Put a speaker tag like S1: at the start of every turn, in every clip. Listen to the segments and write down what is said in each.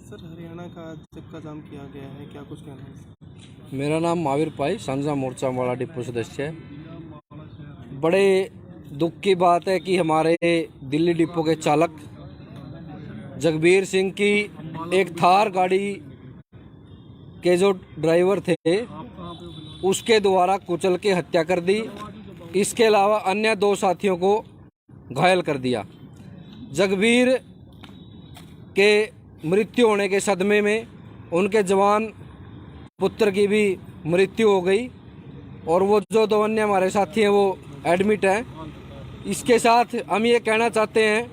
S1: Sir, Haryana का चक्का जाम किया गया है, क्या कुछ कहना है?
S2: मेरा नाम महावीर पाई, सांझा मोर्चा वाला डिपो सदस्य है। बड़े दुख की बात है कि हमारे दिल्ली डिपो के चालक जगबीर सिंह की एक थार गाड़ी के जो ड्राइवर थे उसके द्वारा कुचल के हत्या कर दी। इसके अलावा अन्य 2 साथियों को घायल कर दिया। जगबीर के मृत्यु होने के सदमे में उनके जवान पुत्र की भी मृत्यु हो गई और वो जो 2 अन्य हमारे साथी हैं वो एडमिट हैं। इसके साथ हम ये कहना चाहते हैं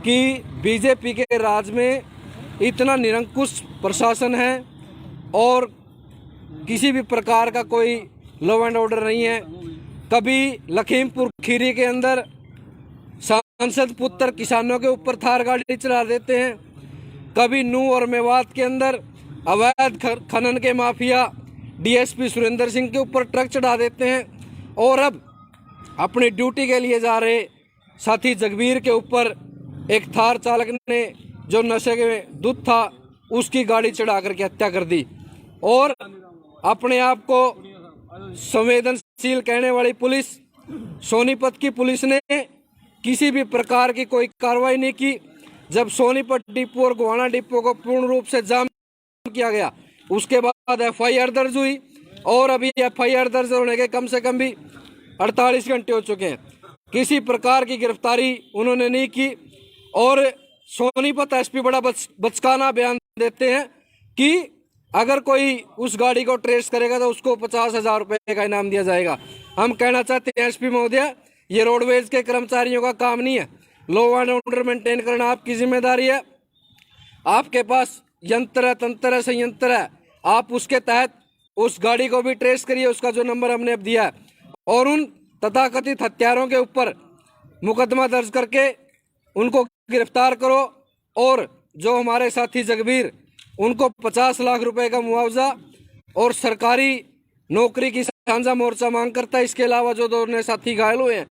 S2: कि बीजेपी के राज में इतना निरंकुश प्रशासन है और किसी भी प्रकार का कोई लॉ एंड ऑर्डर नहीं है। कभी लखीमपुर खीरी के अंदर सांसद पुत्र किसानों के ऊपर थार गाड़ी चला देते हैं, कभी नूह और मेवात के अंदर अवैध खनन के माफिया डीएसपी सुरेंद्र सिंह के ऊपर ट्रक चढ़ा देते हैं और अब अपनी ड्यूटी के लिए जा रहे साथी जगबीर के ऊपर एक थार चालक ने जो नशे के दूध था उसकी गाड़ी चढ़ा करके हत्या कर दी। और अपने आप को संवेदनशील कहने वाली पुलिस, सोनीपत की पुलिस ने किसी भी प्रकार की कोई कार्रवाई नहीं की। जब सोनीपत डिपो और गोहाना डिपो को पूर्ण रूप से जाम किया गया उसके बाद एफआईआर दर्ज हुई और अभी एफआईआर दर्ज होने के कम से कम भी 48 घंटे हो चुके हैं। किसी प्रकार की गिरफ्तारी उन्होंने नहीं की और सोनीपत एसपी बड़ा बचकाना बयान देते हैं कि अगर कोई उस गाड़ी को ट्रेस करेगा तो उसको 50,000 रुपये का इनाम दिया जाएगा। हम कहना चाहते हैं एसपी महोदय, ये रोडवेज के कर्मचारियों का काम नहीं है। लॉ एंड ऑर्डर मेंटेन करना आपकी जिम्मेदारी है। आपके पास यंत्र है, तंत्र है, संयंत्र है, आप उसके तहत उस गाड़ी को भी ट्रेस करिए, उसका जो नंबर हमने अब दिया है, और उन तथाकथित हत्यारों के ऊपर मुकदमा दर्ज करके उनको गिरफ्तार करो। और जो हमारे साथी जगबीर, उनको 50 लाख रुपए का मुआवजा और सरकारी नौकरी की सांझा मोर्चा मांग करता है। इसके अलावा जो 2 साथी घायल हुए हैं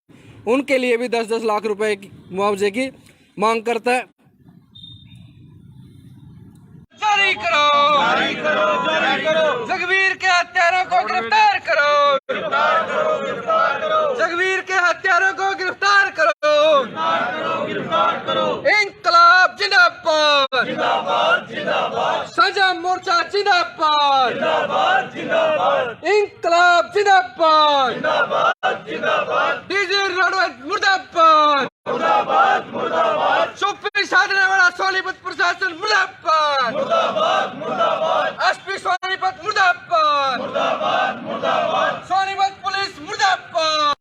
S2: उनके लिए भी 10-10 लाख रुपए की मुआवजे की मांग करता है। जारी करो, जारी करो, जारी करो। जगबीर के हत्यारों को गिरफ्तार करो, गिरफ्तार करो, गिरफ्तार करो। जगबीर के हत्यारों को गिरफ्तार करो, गिरफ्तार करो, गिरफ्तार करो। इंकलाब जिंदाबाद, जिंदाबाद, जिंदाबाद। साझा मोर्चा जिंदाबाद, जिंदाबाद, जिंदाबाद। इंकलाब जिंदाबाद, जिंदाबाद, जिंदाबाद। डीजी रोडवेज मुर्दाबाद, मुर्दाबाद, मुर्दाबाद। चुप्पी साधने वाला सोनीपत प्रशासन मुर्दाबाद, मुर्दाबाद, मुर्दाबाद। एसपी सोनीपत मुर्दाबाद, मुर्दाबाद, मुर्दाबाद। सोनीपत पुलिस मुर्दाबाद,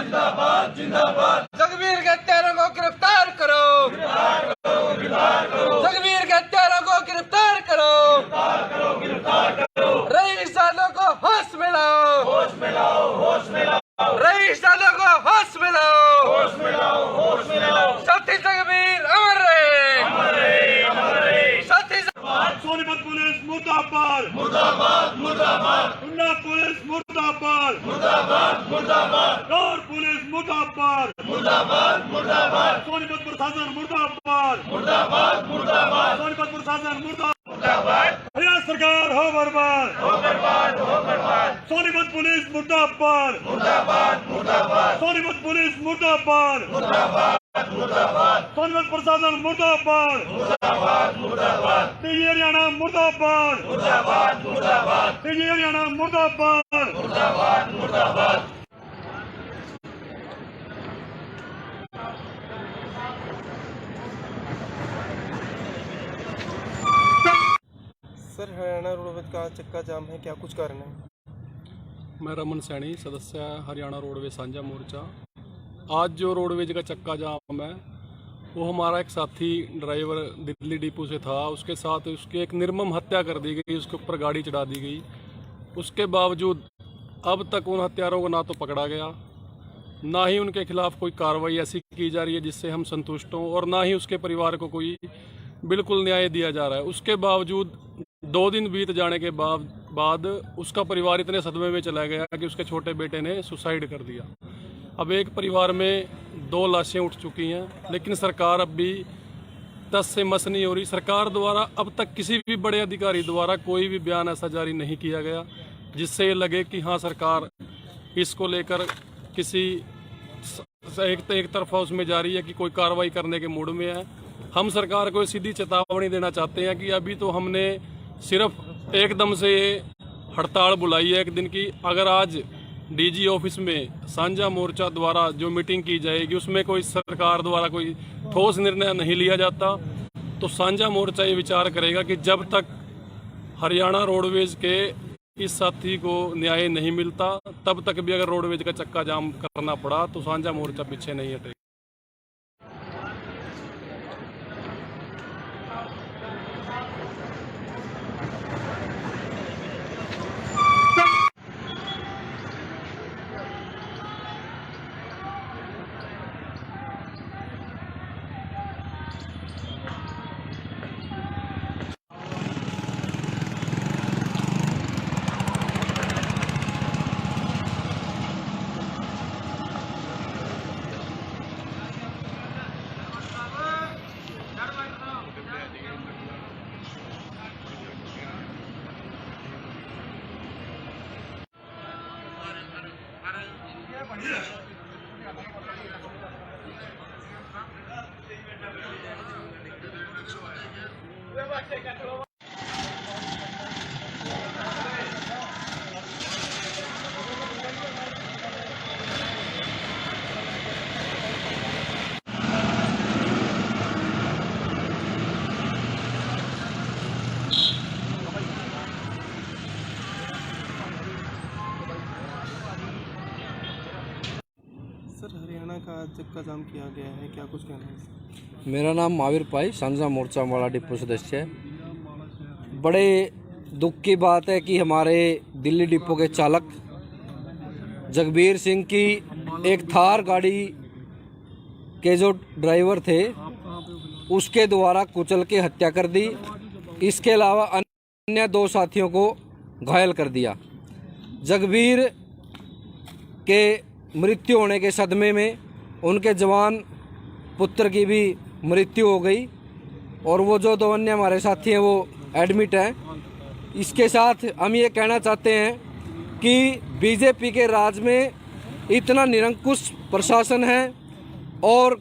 S2: जिंदाबाद, जिंदाबाद। जगबीर के हत्यारों को गिरफ्तार करो, गिरफ्तार करो, गिरफ्तार करो। जगबीर के हत्यारों को गिरफ्तार करो, गिरफ्तार करो, गिरफ्तार करो। रईस सालों को होश में लाओ, होश में लाओ, होश में लाओ। रईस सालों को होश में लाओ, होश में लाओ, होश में लाओ। साथी जगबीर अमर रहे, अमर रहे, अमर रहे। साथी
S3: सोनीपत पुलिस मुर्दाबाद, मुर्दाबाद, मुर्दाबाद। उन्ना पुलिस मुर्दाबाद, मुर्दाबाद, मुर्दाबाद। गौर पुलिस मुर्दाबाद, मुर्दाबाद, मुर्दाबाद। सोनीपत प्रशासन मुर्दाबाद, मुर्दाबाद, मुर्दाबाद। सोनीपत प्रशासन मुर्दाबाद। हरियाणा सरकार हो बर्बाद, हो बर्बाद, हो बर्बाद। सोनीपत पुलिस मुर्दाबाद, मुर्दाबाद, मुर्दाबाद। सोनीपत पुलिस मुर्दाबाद, मुर्दाबाद, मुर्दाबाद। सोनीपत प्रशासन मुर्दाबाद, मुर्दाबाद, मुर्दाबाद। डीजी हरियाणा मुर्दाबाद, मुर्दाबाद, मुर्दाबाद। डीजी हरियाणा मुर्दाबाद, मुर्दाबाद, मुर्दाबाद।
S1: सर, हरियाणा रोडवेज का चक्का जाम है, क्या कुछ कारण है?
S4: मैं रमन सैनी, सदस्य हरियाणा रोडवेज सांझा मोर्चा। आज जो रोडवेज का चक्का जाम है वो हमारा एक साथी ड्राइवर दिल्ली डिपो से था, उसके साथ उसकी एक निर्मम हत्या कर दी गई, उसके ऊपर गाड़ी चढ़ा दी गई। उसके बावजूद अब तक उन हत्यारों को ना तो पकड़ा गया, ना ही उनके खिलाफ कोई कार्रवाई ऐसी की जा रही है जिससे हम संतुष्ट हों, और ना ही उसके परिवार को कोई बिल्कुल न्याय दिया जा रहा है। उसके बावजूद 2 दिन बीत जाने के बाद उसका परिवार इतने सदमे में चला गया कि उसके छोटे बेटे ने सुसाइड कर दिया। अब एक परिवार में 2 लाशें उठ चुकी हैं, लेकिन सरकार अब भी तस से मस नहीं हो रही। सरकार द्वारा अब तक किसी भी बड़े अधिकारी द्वारा कोई भी बयान ऐसा जारी नहीं किया गया जिससे ये लगे कि हाँ, सरकार इसको लेकर किसी एक तरफा उसमें जा रही है कि कोई कार्रवाई करने के मूड में है। हम सरकार को सीधी चेतावनी देना चाहते हैं कि अभी तो हमने सिर्फ एकदम से हड़ताल बुलाई है 1 दिन की। अगर आज डीजी ऑफिस में साझा मोर्चा द्वारा जो मीटिंग की जाएगी उसमें कोई सरकार द्वारा कोई ठोस निर्णय नहीं लिया जाता तो साझा मोर्चा ये विचार करेगा कि जब तक हरियाणा रोडवेज के इस साथी को न्याय नहीं मिलता तब तक भी अगर रोडवेज का चक्का जाम करना पड़ा तो साझा मोर्चा पीछे नहीं हटेगा।
S1: सर, हरियाणा का चक्का जाम किया गया है, क्या कुछ कहना है?
S2: मेरा नाम महावीर पाई, साझा मोर्चा वाला डिपो सदस्य है। बड़े दुख की बात है कि हमारे दिल्ली डिपो के चालक जगबीर सिंह की एक थार गाड़ी के जो ड्राइवर थे उसके द्वारा कुचल के हत्या कर दी। इसके अलावा अन्य 2 साथियों को घायल कर दिया। जगबीर के मृत्यु होने के सदमे में उनके जवान पुत्र की भी मृत्यु हो गई और वो जो 2 अन्य हमारे साथी हैं वो एडमिट हैं। इसके साथ हम ये कहना चाहते हैं कि बीजेपी के राज में इतना निरंकुश प्रशासन है और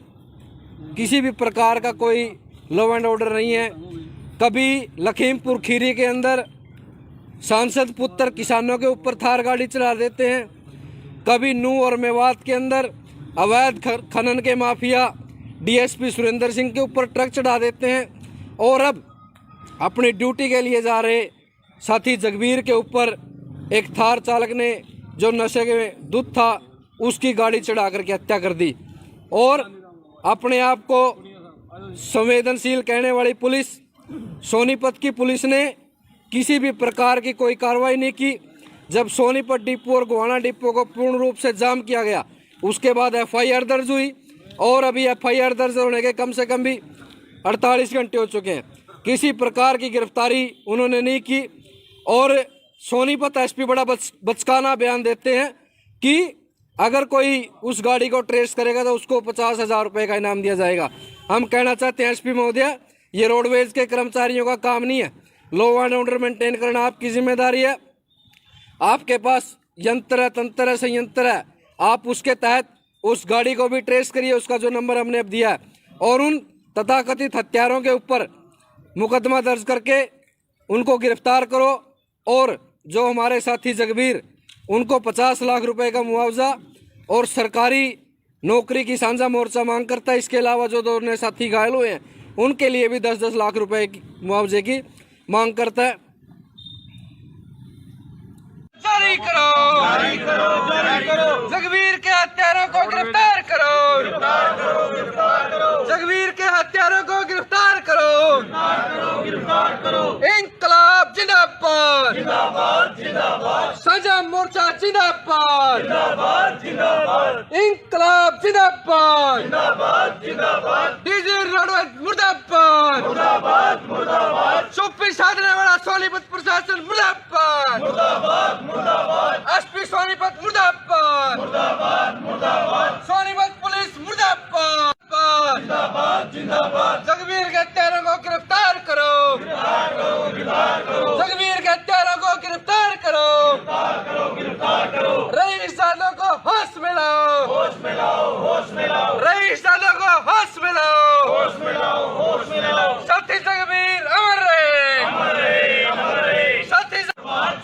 S2: किसी भी प्रकार का कोई लॉ एंड ऑर्डर नहीं है। कभी लखीमपुर खीरी के अंदर सांसद पुत्र किसानों के ऊपर थार गाड़ी चला देते हैं, कभी नूह और मेवात के अंदर अवैध खनन के माफिया डीएसपी सुरेंद्र सिंह के ऊपर ट्रक चढ़ा देते हैं, और अब अपनी ड्यूटी के लिए जा रहे साथी जगबीर के ऊपर एक थार चालक ने जो नशे में धुत था उसकी गाड़ी चढ़ा करके हत्या कर दी। और अपने आप को संवेदनशील कहने वाली पुलिस, सोनीपत की पुलिस ने किसी भी प्रकार की कोई कार्रवाई नहीं की। जब सोनीपत डिपो और गोहाना डिपो को पूर्ण रूप से जाम किया गया उसके बाद एफआईआर दर्ज हुई और अभी एफआईआर दर्ज होने के कम से कम भी 48 घंटे हो चुके हैं। किसी प्रकार की गिरफ्तारी उन्होंने नहीं की और सोनीपत एसपी बड़ा बचकाना बयान देते हैं कि अगर कोई उस गाड़ी को ट्रेस करेगा तो उसको 50,000 रुपये का इनाम दिया जाएगा। हम कहना चाहते हैं एसपी महोदय, ये रोडवेज के कर्मचारियों का काम नहीं है। लॉ एंड ऑर्डर मेंटेन करना आपकी जिम्मेदारी है। आपके पास यंत्र है, तंत्र है, संयंत्र है, आप उसके तहत उस गाड़ी को भी ट्रेस करिए, उसका जो नंबर हमने अब दिया है, और उन तथाकथित हत्यारों के ऊपर मुकदमा दर्ज करके उनको गिरफ्तार करो। और जो हमारे साथी जगबीर, उनको 50 लाख रुपए का मुआवजा और सरकारी नौकरी की साझा मोर्चा मांग करता है। इसके अलावा जो 2 अन्य साथी घायल हुए हैं उनके लिए भी 10-10 लाख रुपए की मुआवजे की मांग करता है। जारी करो, जारी करो, जारी करो। जगबीर के हत्यारों को गिरफ्तार करो, गिरफ्तार करो, गिरफ्तार करो। जगबीर के हत्यारों को गिरफ्तार करो, गिरफ्तार करो, गिरफ्तार करो। इंकलाब जिंदाबाद, जिंदाबाद, जिंदाबाद। साझा मोर्चा जिंदाबाद, जिंदाबाद, जिंदाबाद। इंकलाब जिंदाबाद, जिंदाबाद, जिंदाबाद। डीजी रोडवेज मुर्दाबाद, मुर्दाबाद, मुर्दाबाद। चुप्पी साधने वाला सोनीपत प्रशासन मुर्दाबाद, मुर्दाबाद, मुर्दाबाद। एसपी सोनीपत मुर्दाबाद, मुर्दाबाद, मुर्दाबाद। सोनीपत पुलिस मुर्दाबाद, जिंदाबाद, जिंदाबाद। जगबीर के हत्यारों को गिरफ्तार करो, गिरफ्तार करो, गिरफ्तार करो। जगबीर के हत्यारों को गिरफ्तार करो, गिरफ्तार करो, गिरफ्तार करो। रईसानों को होश में लाओ, होश में लाओ, होश में लाओ। रईसानों को होश में लाओ, होश में लाओ, होश में लाओ। साथी जगबीर अमर रहे, अमर रहे, अमर रहे। साथी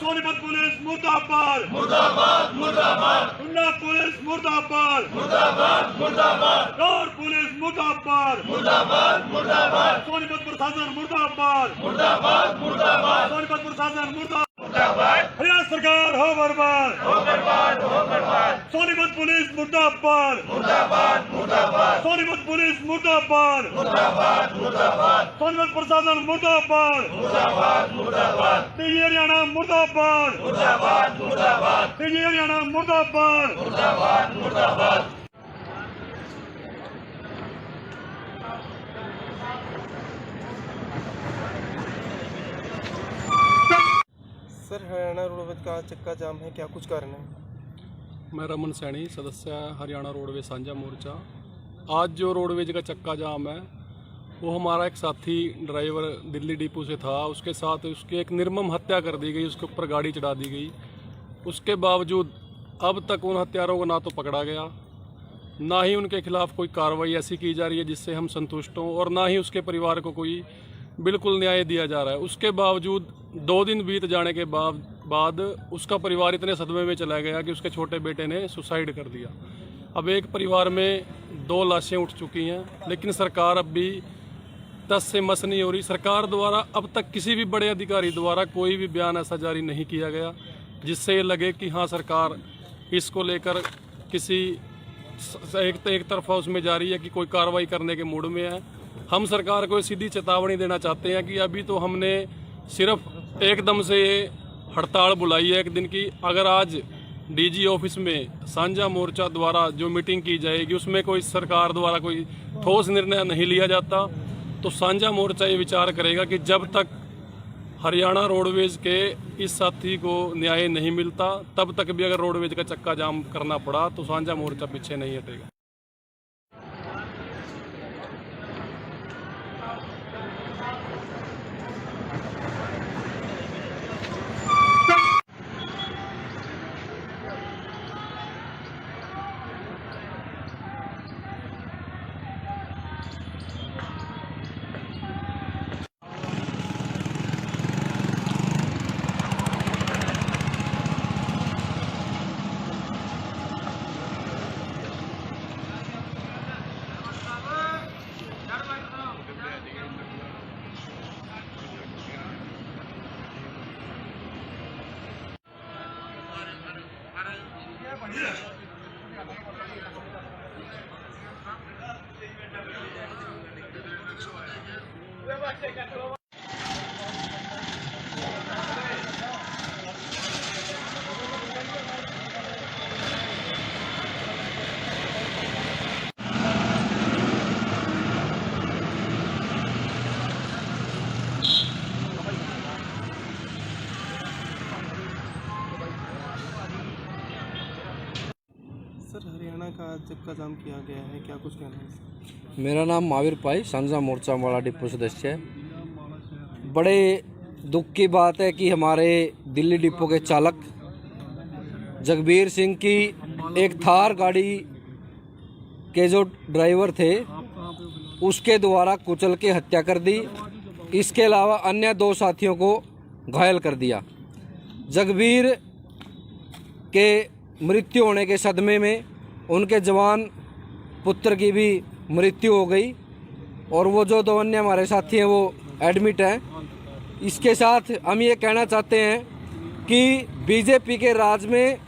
S3: सोनीपत पुलिस मुर्दाबाद,
S2: मुर्दाबाद, मुर्दाबाद।
S3: उन्ना पुलिस मुर्दाबाद,
S2: मुर्दाबाद, मुर्दाबाद।
S3: गौर पुलिस मुर्दाबाद,
S2: मुर्दाबाद, मुर्दाबाद।
S3: सोनीपत प्रशासन मुर्दाबाद,
S2: मुर्दाबाद, मुर्दाबाद।
S3: सोनीपत प्रशासन मुर्दाबाद।
S2: मुर्दाबाद,
S3: हरियाणा सरकार हो बर्बाद,
S2: हो बर्बाद, हो बर्बाद।
S3: सोनीपत पुलिस मुर्दाबाद,
S2: मुर्दाबाद, मुर्दाबाद।
S3: सोनीपत पुलिस मुर्दाबाद,
S2: मुर्दाबाद, मुर्दाबाद।
S3: सोनीपत प्रशासन मुर्दाबाद,
S2: मुर्दाबाद, मुर्दाबाद।
S3: तेजी हरियाणा मुर्दाबाद,
S2: मुर्दाबाद, मुर्दाबाद।
S3: तेजी हरियाणा मुर्दाबाद।
S2: मुर्दाबाद, मुर्दाबाद।
S1: सर हरियाणा रोडवेज का चक्का जाम है, क्या कुछ कारण है?
S4: मैं रमन सैनी, सदस्य हरियाणा रोडवेज साझा मोर्चा। आज जो रोडवेज का चक्का जाम है वो हमारा एक साथी ड्राइवर दिल्ली डिपो से था, उसके साथ उसकी एक निर्मम हत्या कर दी गई, उसके ऊपर गाड़ी चढ़ा दी गई। उसके बावजूद अब तक उन हत्यारों को ना तो पकड़ा गया, ना ही उनके खिलाफ कोई कार्रवाई ऐसी की जा रही है जिससे हम संतुष्ट हों, और ना ही उसके परिवार को कोई बिल्कुल न्याय दिया जा रहा है। उसके बावजूद 2 दिन बीत जाने के बाद उसका परिवार इतने सदमे में चला गया कि उसके छोटे बेटे ने सुसाइड कर दिया। अब एक परिवार में 2 लाशें उठ चुकी हैं, लेकिन सरकार अब भी तस से मस नहीं हो रही। सरकार द्वारा अब तक किसी भी बड़े अधिकारी द्वारा कोई भी बयान ऐसा जारी नहीं किया गया जिससे ये लगे कि हाँ सरकार इसको लेकर किसी एक तरफा उसमें जा रही है कि कोई कार्रवाई करने के मूड में है। हम सरकार को सीधी चेतावनी देना चाहते हैं कि अभी तो हमने सिर्फ एकदम से ये हड़ताल बुलाई है 1 दिन की। अगर आज डीजी ऑफिस में साझा मोर्चा द्वारा जो मीटिंग की जाएगी उसमें कोई सरकार द्वारा कोई ठोस निर्णय नहीं लिया जाता तो साझा मोर्चा ये विचार करेगा कि जब तक हरियाणा रोडवेज के इस साथी को न्याय नहीं मिलता तब तक भी अगर रोडवेज का चक्का जाम करना पड़ा तो साझा मोर्चा पीछे नहीं हटेगा।
S1: सर हरियाणा का चक्का जाम किया गया है, क्या कुछ कहना है इसका?
S2: मेरा नाम महावीर पाई, साझा मोर्चा वाला डिपो सदस्य है। बड़े दुख की बात है कि हमारे दिल्ली डिपो के चालक जगबीर सिंह की एक थार गाड़ी के जो ड्राइवर थे उसके द्वारा कुचल के हत्या कर दी। इसके अलावा अन्य 2 साथियों को घायल कर दिया। जगबीर के मृत्यु होने के सदमे में उनके जवान पुत्र की भी मृत्यु हो गई और वो जो 2 अन्य हमारे साथी हैं वो एडमिट हैं। इसके साथ हम ये कहना चाहते हैं कि बीजेपी के राज में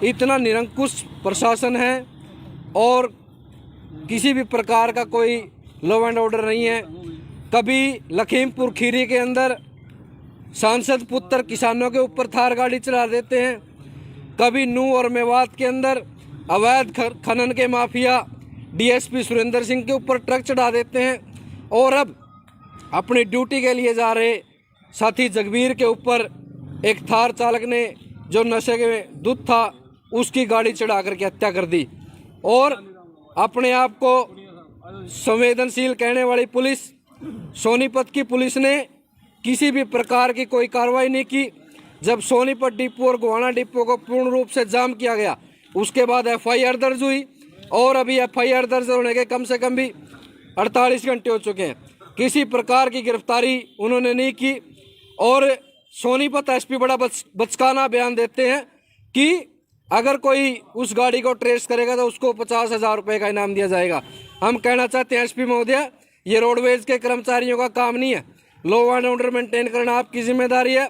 S2: इतना निरंकुश प्रशासन है और किसी भी प्रकार का कोई लॉ एंड ऑर्डर नहीं है। कभी लखीमपुर खीरी के अंदर सांसद पुत्र किसानों के ऊपर थार गाड़ी चला देते हैं, कभी नूह और मेवात के अंदर अवैध खनन के माफिया डीएसपी सुरेंद्र सिंह के ऊपर ट्रक चढ़ा देते हैं, और अब अपनी ड्यूटी के लिए जा रहे साथी जगबीर के ऊपर एक थार चालक ने जो नशे के दूध था उसकी गाड़ी चढ़ा करके हत्या कर दी। और अपने आप को संवेदनशील कहने वाली पुलिस, सोनीपत की पुलिस ने किसी भी प्रकार की कोई कार्रवाई नहीं की। जब सोनीपत डिपो और गोहाना डिपो को पूर्ण रूप से जाम किया गया उसके बाद एफआईआर दर्ज हुई, और अभी एफआईआर दर्ज होने के कम से कम भी 48 घंटे हो चुके हैं, किसी प्रकार की गिरफ्तारी उन्होंने नहीं की। और सोनीपत एसपी बड़ा बचकाना बयान देते हैं कि अगर कोई उस गाड़ी को ट्रेस करेगा तो उसको 50,000 रुपये का इनाम दिया जाएगा। हम कहना चाहते हैं एसपी महोदय, ये रोडवेज के कर्मचारियों का काम नहीं है, लॉ एंड ऑर्डर मेंटेन करना आपकी जिम्मेदारी है।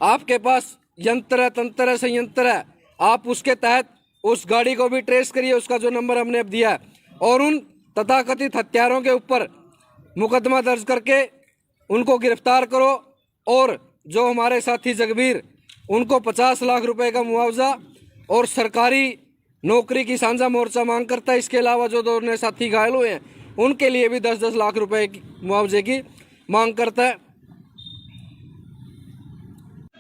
S2: आपके पास यंत्र है, तंत्र है, संयंत्र है, आप उसके तहत उस गाड़ी को भी ट्रेस करिए, उसका जो नंबर हमने अब दिया है, और उन तथाकथित हत्यारों के ऊपर मुकदमा दर्ज करके उनको गिरफ्तार करो। और जो हमारे साथी जगबीर, उनको 50 लाख रुपए का मुआवजा और सरकारी नौकरी की साझा मोर्चा मांग करता है। इसके अलावा जो दो अन्य साथी घायल हुए हैं उनके लिए भी 10-10 लाख रुपए की मुआवजे की मांग करता है।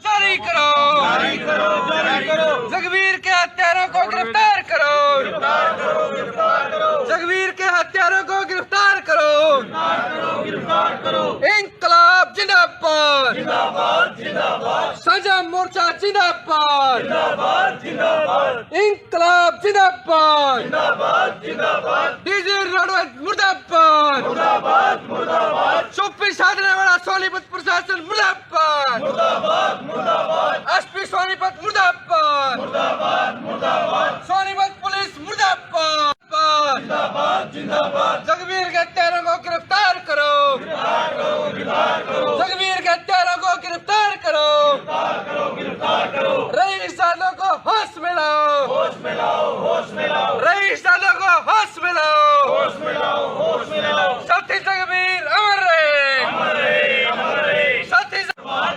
S2: जारी करो, जारी करो, जारी करो। जगबीर के हत्यारों को गिरफ्तार करो, गिरफ्तार करो, गिरफ्तार करो। जगबीर के हत्यारों को गिरफ्तार करो, गिरफ्तार करो, गिरफ्तार करो। इंकलाब जिंदाबाद, जिंदाबाद, जिंदाबाद। साझा मोर्चा जिंदाबाद, जिंदाबाद, जिंदाबाद। इंकलाब जिंदाबाद, जिंदाबाद, जिंदाबाद। डीजी रोडवेज मुर्दाबाद, मुर्दाबाद, मुर्दाबाद। चुप्पी साधने वाला सोनीपत प्रशासन मुर्दाबाद, मुर्दाबाद, मुर्दाबाद। एसपी सोनीपत मुर्दाबाद, मुर्दाबाद, मुर्दाबाद। सोनीपत पुलिस मुर्दाबाद, जिंदाबाद, जिंदाबाद। जगबीर के हत्यारों को गिरफ्तार करो, गिरफ्तार करो, गिरफ्तार करो। जगबीर के हत्यारों को गिरफ्तार करो, गिरफ्तार करो, गिरफ्तार करो। रईसानों को होश में लाओ, होश में लाओ, होश में लाओ। रईसानों को होश में लाओ, होश में लाओ, होश में लाओ। साथी जगबीर अमर रहे, अमर रहे, अमर रहे। साथी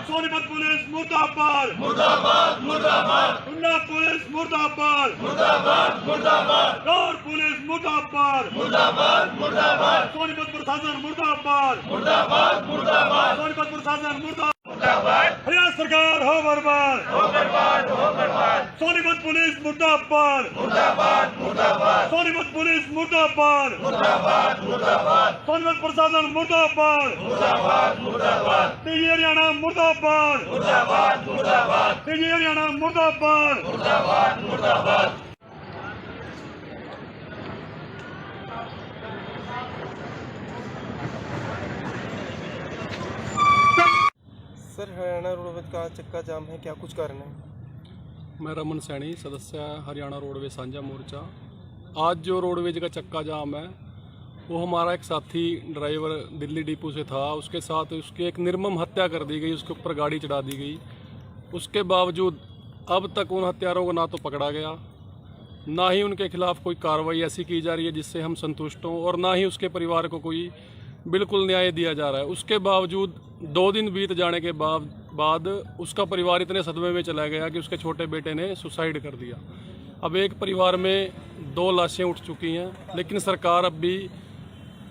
S3: सोनीपत पुलिस मुर्दाबाद, मुर्दाबाद, मुर्दाबाद। उन्ना पुलिस मुर्दाबाद, मुर्दाबाद, मुर्दाबाद। गौर पुलिस मुर्दाबाद, मुर्दाबाद, मुर्दाबाद। सोनीपत प्रशासन मुर्दाबाद, मुर्दाबाद, मुर्दाबाद। सोनीपत प्रशासन मुर्दाबाद। हरियाणा सरकार हो बर्बाद, हो बर्बाद, हो बर्बाद। सोनीपत पुलिस मुर्दाबाद, मुर्दाबाद, मुर्दाबाद। सोनीपत पुलिस मुर्दाबाद, मुर्दाबाद, मुर्दाबाद। सोनीपत प्रशासन मुर्दाबाद, मुर्दाबाद, मुर्दाबाद। डीजी हरियाणा मुर्दाबाद, मुर्दाबाद, मुर्दाबाद। डीजी हरियाणा मुर्दाबाद, मुर्दाबाद, मुर्दाबाद।
S1: सर, हरियाणा रोडवेज का चक्का जाम है, क्या कुछ कारण है?
S4: मैं रमन सैनी, सदस्य हरियाणा रोडवेज साझा मोर्चा। आज जो रोडवेज का चक्का जाम है वो हमारा एक साथी ड्राइवर दिल्ली डिपो से था, उसके साथ उसकी एक निर्मम हत्या कर दी गई, उसके ऊपर गाड़ी चढ़ा दी गई। उसके बावजूद अब तक उन हत्यारों को ना तो पकड़ा गया, ना ही उनके खिलाफ कोई कार्रवाई ऐसी की जा रही है जिससे हम संतुष्ट हों, और ना ही उसके परिवार को कोई बिल्कुल न्याय दिया जा रहा है। उसके बावजूद 2 दिन बीत जाने के बाद उसका परिवार इतने सदमे में चला गया कि उसके छोटे बेटे ने सुसाइड कर दिया। अब एक परिवार में 2 लाशें उठ चुकी हैं, लेकिन सरकार अब भी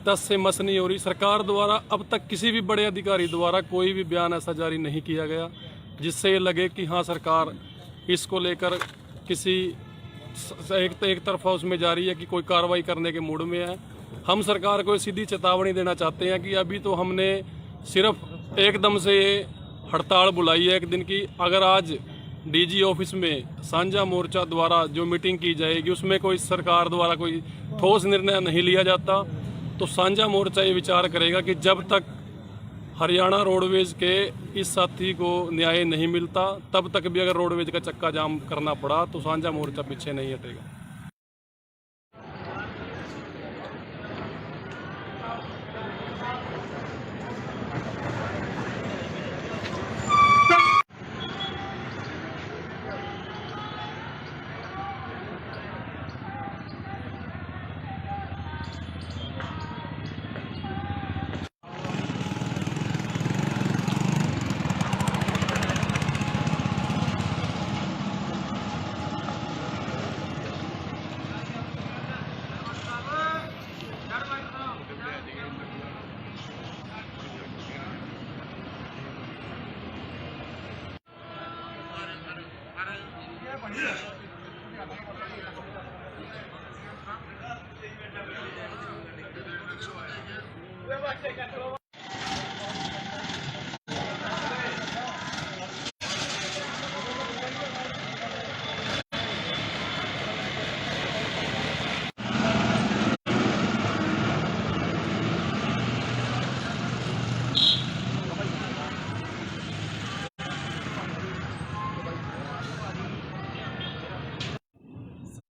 S4: तस से मस नहीं हो रही। सरकार द्वारा अब तक किसी भी बड़े अधिकारी द्वारा कोई भी बयान ऐसा जारी नहीं किया गया जिससे ये लगे कि हाँ, सरकार इसको लेकर किसी एक तरफा उसमें जा रही है कि कोई कार्रवाई करने के मूड में है। हम सरकार को सीधी चेतावनी देना चाहते हैं कि अभी तो हमने सिर्फ एकदम से ये हड़ताल बुलाई है 1 दिन की। अगर आज डीजी ऑफिस में साझा मोर्चा द्वारा जो मीटिंग की जाएगी उसमें कोई सरकार द्वारा कोई ठोस निर्णय नहीं लिया जाता तो साझा मोर्चा ये विचार करेगा कि जब तक हरियाणा रोडवेज के इस साथी को न्याय नहीं मिलता तब तक भी अगर रोडवेज का चक्का जाम करना पड़ा तो साझा मोर्चा पीछे नहीं हटेगा।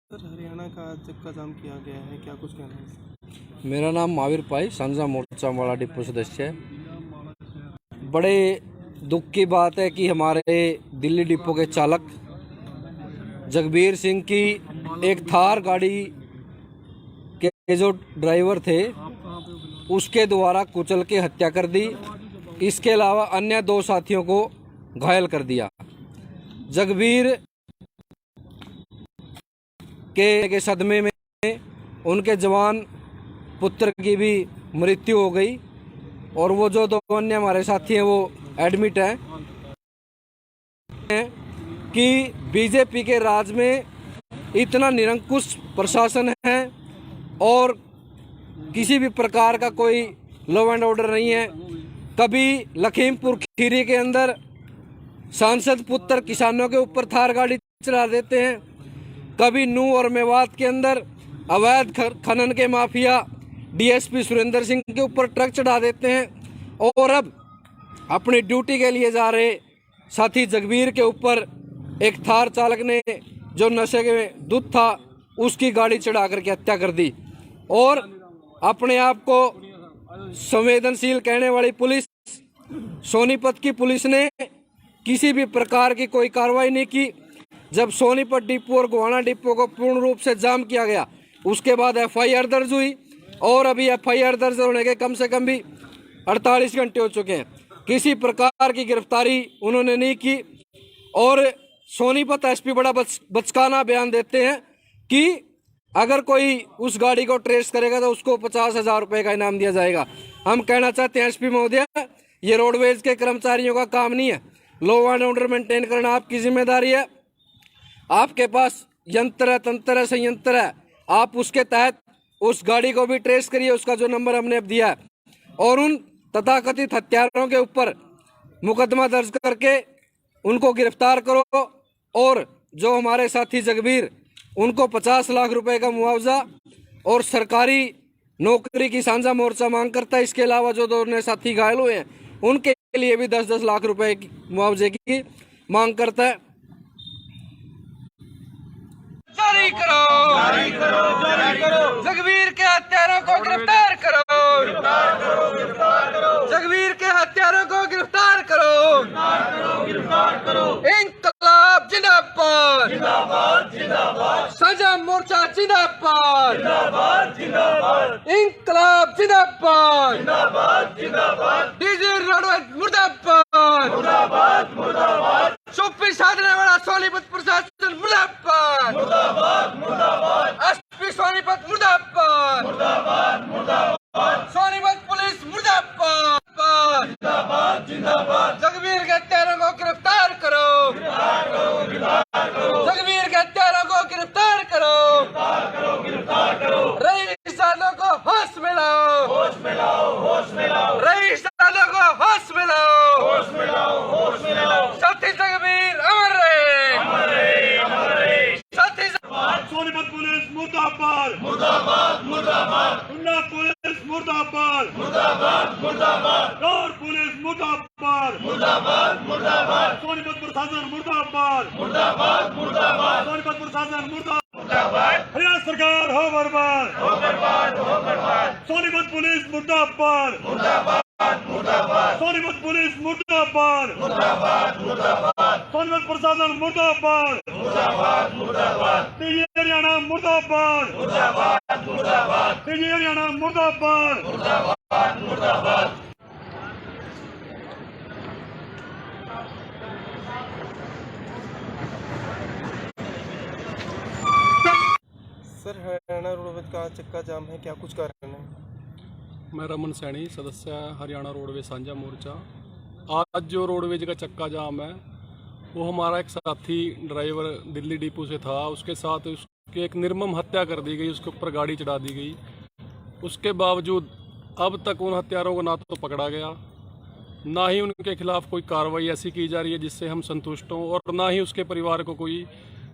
S1: सर हरियाणा का चक्का जाम किया गया है, क्या कुछ कहना है इसका?
S2: मेरा नाम महावीर पाई, सांझा मोर्चा वाला डिपो सदस्य है। बड़े दुख की बात है कि हमारे दिल्ली डिपो के चालक जगबीर सिंह की एक थार गाड़ी के जो ड्राइवर थे उसके द्वारा कुचल के हत्या कर दी। इसके अलावा अन्य 2 साथियों को घायल कर दिया। जगबीर के सदमे में उनके जवान पुत्र की भी मृत्यु हो गई और वो जो 2 अन्य हमारे साथी हैं वो एडमिट हैं कि बीजेपी के राज में इतना निरंकुश प्रशासन है और किसी भी प्रकार का कोई लॉ एंड ऑर्डर नहीं है। कभी लखीमपुर खीरी के अंदर सांसद पुत्र किसानों के ऊपर थार गाड़ी चला देते हैं, कभी नूह और मेवात के अंदर अवैध खनन के माफिया डीएसपी सुरेंद्र सिंह के ऊपर ट्रक चढ़ा देते हैं और अब अपनी ड्यूटी के लिए जा रहे साथी जगबीर के ऊपर एक थार चालक ने जो नशे के दूध था उसकी गाड़ी चढ़ा करके हत्या कर दी। और अपने आप को संवेदनशील कहने वाली पुलिस, सोनीपत की पुलिस ने किसी भी प्रकार की कोई कार्रवाई नहीं की। जब सोनीपत डिपो और गोहाना डिपो को पूर्ण रूप से जाम किया गया उसके बाद एफआईआर दर्ज हुई और अभी एफआईआर दर्ज होने के कम से कम भी 48 घंटे हो चुके हैं। किसी प्रकार की गिरफ्तारी उन्होंने नहीं की और सोनीपत एसपी बड़ा बचकाना बयान देते हैं कि अगर कोई उस गाड़ी को ट्रेस करेगा तो उसको 50,000 रुपये का इनाम दिया जाएगा। हम कहना चाहते हैं एसपी महोदय, ये रोडवेज के कर्मचारियों का काम नहीं है। लॉ एंड ऑर्डर मेंटेन करना आपकी जिम्मेदारी है। आपके पास यंत्र है, तंत्र है, संयंत्र है, आप उसके तहत उस गाड़ी को भी ट्रेस करिए, उसका जो नंबर हमने अब दिया है, और उन तथाकथित हत्यारों के ऊपर मुकदमा दर्ज करके उनको गिरफ्तार करो और जो हमारे साथी जगबीर उनको 50 लाख रुपए का मुआवजा और सरकारी नौकरी की सांझा मोर्चा मांग करता है। इसके अलावा जो 2 अन्य साथी घायल हुए हैं उनके लिए भी 10-10 लाख रुपए की मुआवजे की मांग करता है। जारी करो, जारी करो, जारी करो। जगबीर के हत्यारों को गिरफ्तार करो, गिरफ्तार करो, गिरफ्तार करो। जगबीर के हत्यारों को गिरफ्तार करो, गिरफ्तार करो, गिरफ्तार करो। इंकलाब जिंदाबाद, जिंदाबाद, जिंदाबाद। साझा मोर्चा जिंदाबाद, जिंदाबाद, जिंदाबाद। इंकलाब जिंदाबाद, जिंदाबाद, जिंदाबाद। डीजी रोडवेज मुर्दाबाद, मुर्दाबाद, मुर्दाबाद। चुप्पी साधने वाला सोनीपत प्रशासन मुर्दाबाद, मुर्दाबाद, मुर्दाबाद। एसपी सोनीपत मुर्दाबाद, मुर्दाबाद, मुर्दाबाद। सोनीपत पुलिस मुर्दाबाद, जिंदाबाद, जिंदाबाद। जगबीर के हत्यारों को गिरफ्तार करो, गिरफ्तार करो, गिरफ्तार करो। जगबीर के हत्यारों को गिरफ्तार करो, गिरफ्तार करो, गिरफ्तार करो। रईसानों को होश में लाओ, होश में लाओ, होश में लाओ। रईसानों को होश में लाओ, होश में लाओ, होश में लाओ। साथी जगबीर अमर रहे, अमर रहे, अमर रहे। साथी
S3: सोनीपत पुलिस मुर्दाबाद, मुर्दाबाद, मुर्दाबाद। उन्ना पुलिस मुर्दाबाद, मुर्दाबाद, मुर्दाबाद। और पुलिस मुर्दाबाद, मुर्दाबाद, मुर्दाबाद। सोनीपत प्रशासन मुर्दाबाद, मुर्दाबाद, मुर्दाबाद। सोनीपत प्रशासन मुर्दाबाद। हरियाणा सरकार हो बर्बाद, हो बर्बाद, हो बर्बाद। सोनीपत पुलिस मुर्दाबाद, मुर्दाबाद, मुर्दाबाद। सोनीपत पुलिस मुर्दाबाद, मुर्दाबाद, मुर्दाबाद। सोनीपत प्रशासन मुर्दाबाद, मुर्दाबाद, मुर्दाबाद। डीजी हरियाणा मुर्दाबाद, मुर्दाबाद, मुर्दाबाद। डीजी हरियाणा मुर्दाबाद, मुर्दाबाद, मुर्दाबाद।
S1: सर हरियाणा रोडवेज का चक्का जाम है, क्या कुछ कारण है?
S4: मैं रमन सैनी, सदस्य हरियाणा रोडवेज सांझा मोर्चा। आज जो रोडवेज का चक्का जाम है वो हमारा एक साथी ड्राइवर दिल्ली डिपो से था, उसके साथ उसकी एक निर्मम हत्या कर दी गई, उसके ऊपर गाड़ी चढ़ा दी गई। उसके बावजूद अब तक उन हत्यारों को ना तो पकड़ा गया, ना ही उनके खिलाफ कोई कार्रवाई ऐसी की जा रही है जिससे हम संतुष्ट हों, और ना ही उसके परिवार को कोई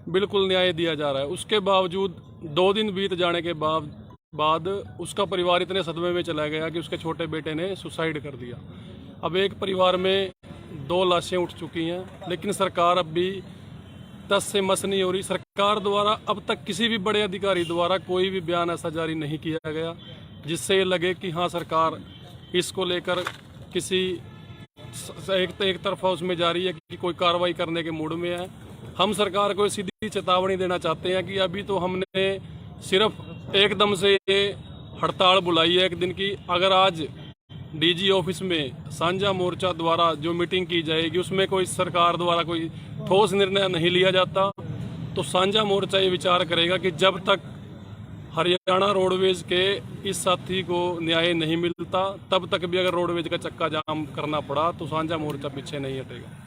S4: बिल्कुल न्याय दिया जा रहा है। उसके बावजूद 2 दिन बीत जाने के बाद उसका परिवार इतने सदमे में चला गया कि उसके छोटे बेटे ने सुसाइड कर दिया। अब एक परिवार में 2 लाशें उठ चुकी हैं, लेकिन सरकार अब भी तस से मस नहीं हो रही। सरकार द्वारा अब तक किसी भी बड़े अधिकारी द्वारा कोई भी बयान ऐसा जारी नहीं किया गया जिससे ये लगे कि हाँ, सरकार इसको लेकर किसी एक तरफा उसमें जा रही है कि कोई कार्रवाई करने के मूड में है। हम सरकार को सीधी चेतावनी देना चाहते हैं कि अभी तो हमने सिर्फ एकदम से हड़ताल बुलाई है 1 दिन की। अगर आज डीजी ऑफिस में साझा मोर्चा द्वारा जो मीटिंग की जाएगी उसमें कोई सरकार द्वारा कोई ठोस निर्णय नहीं लिया जाता, तो साझा मोर्चा ये विचार करेगा कि जब तक हरियाणा रोडवेज के इस साथी को न्याय नहीं मिलता, तब तक भी अगर रोडवेज का चक्का जाम करना पड़ा तो साझा मोर्चा पीछे नहीं हटेगा।